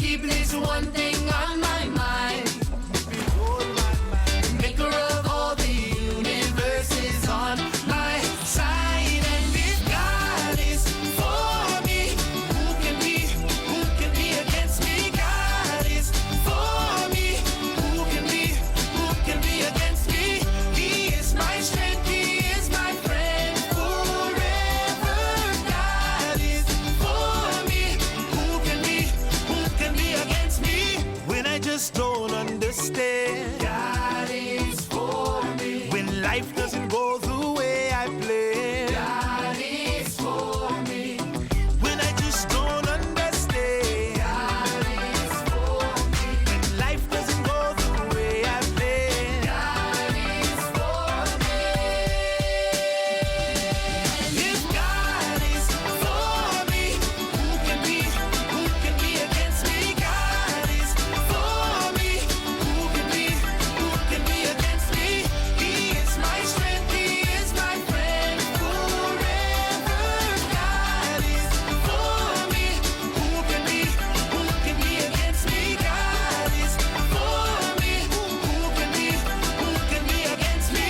people is one thing on my mind. Maker of all the universes on my side. And if God is for me, who can be against me? God is for me, who can be against me? He is my strength, he is my friend forever. God is for me, who can be against me? When I just don't understand, God is for me. When life doesn't go the way I planned, God is for me. When I just don't understand, God is for me. When life doesn't go the way I planned, God is for me. If God is for me, who can be against me? God is for me, who can be against me? He is my strength, he is my friend forever. God is for me, who can be against me? God is for me, who can be against me?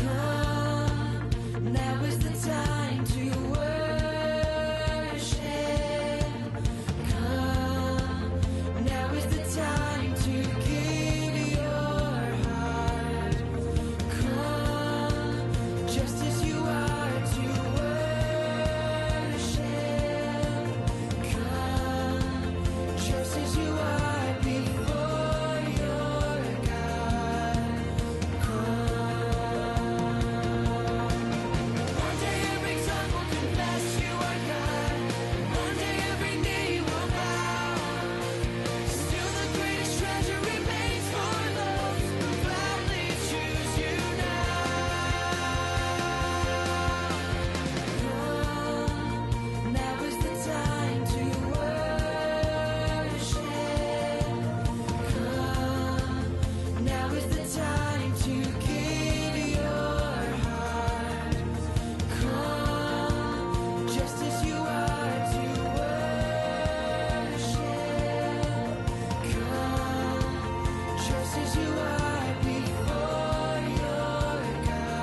Come, now is the time to worship. Come, now is the time to give your heart. Come, just as you are to worship. Come, just as you are before your God. One day every tongue will confess you are God. One day every knee will bow. Still the greatest treasure remains for those who gladly choose you now. Come, now is the time to worship. Come, now is the time to give your heart. Come, just as you are to worship. Come, just as you are before your God.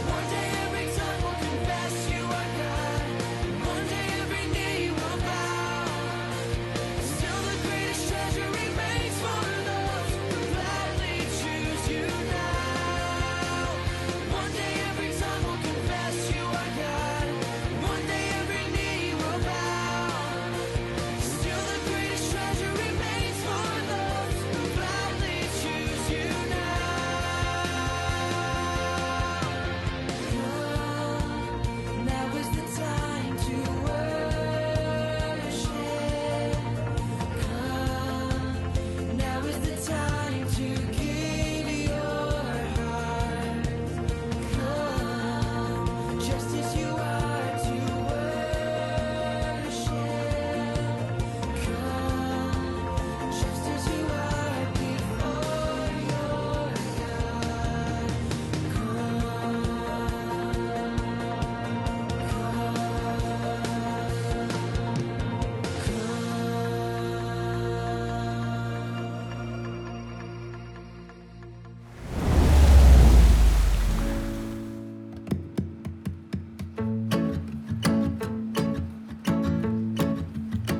One day every tongue will confess you are God. One day every knee will bow. Still the greatest treasure remains for those who gladly choose you now. One day every tongue will confess you are God. One day every knee will bow. Still the greatest treasure remains for those who gladly choose you now. Come, now is the time to worship. Come, now is the time to give your heart. Come, just as you are to worship. Come, just as you are before your God.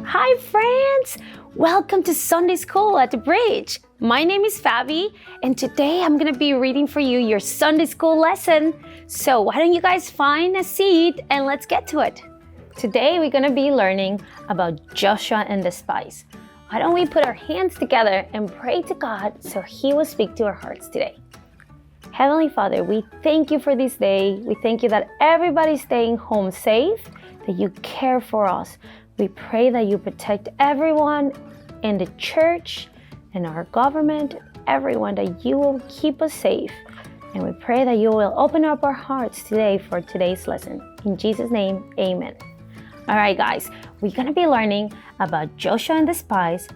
Hi friends! Welcome to Sunday School at the Bridge. My name is Fabi and today I'm going to be reading for you your Sunday School lesson. So why don't you guys find a seat and let's get to it. Today we're going to be learning about Joshua and the Spies. Why don't we put our hands together and pray to God so He will speak to our hearts today. Heavenly Father, we thank you for this day. We thank you that everybody's staying home safe, that you care for us. We pray that you protect everyone in the church, in our government, everyone, that you will keep us safe. And we pray that you will open up our hearts today for today's lesson. In Jesus' name, amen. All right, guys, we're going to be learning about Joshua and the spies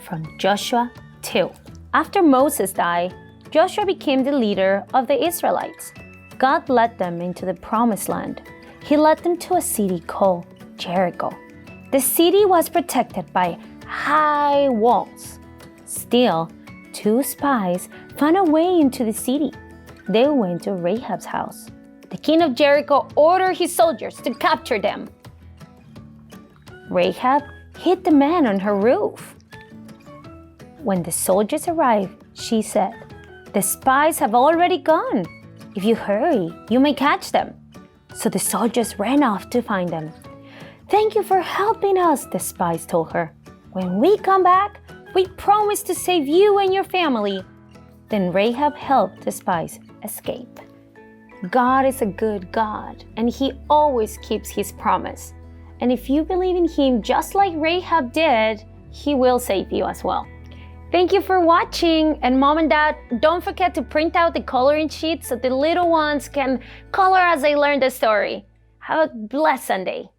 from Joshua 2. After Moses died, Joshua became the leader of the Israelites. God led them into the promised land. He led them to a city called Jericho. The city was protected by high walls. Still, 2 spies found a way into the city. They went to Rahab's house. The king of Jericho ordered his soldiers to capture them. Rahab hid the man on her roof. When the soldiers arrived, she said, "The spies have already gone. If you hurry, you may catch them." So the soldiers ran off to find them. "Thank you for helping us," the spies told her. "When we come back, we promise to save you and your family." Then Rahab helped the spies escape. God is a good God, and He always keeps His promise. And if you believe in Him just like Rahab did, He will save you as well. Thank you for watching, and Mom and Dad, don't forget to print out the coloring sheet so the little ones can color as they learn the story. Have a blessed Sunday.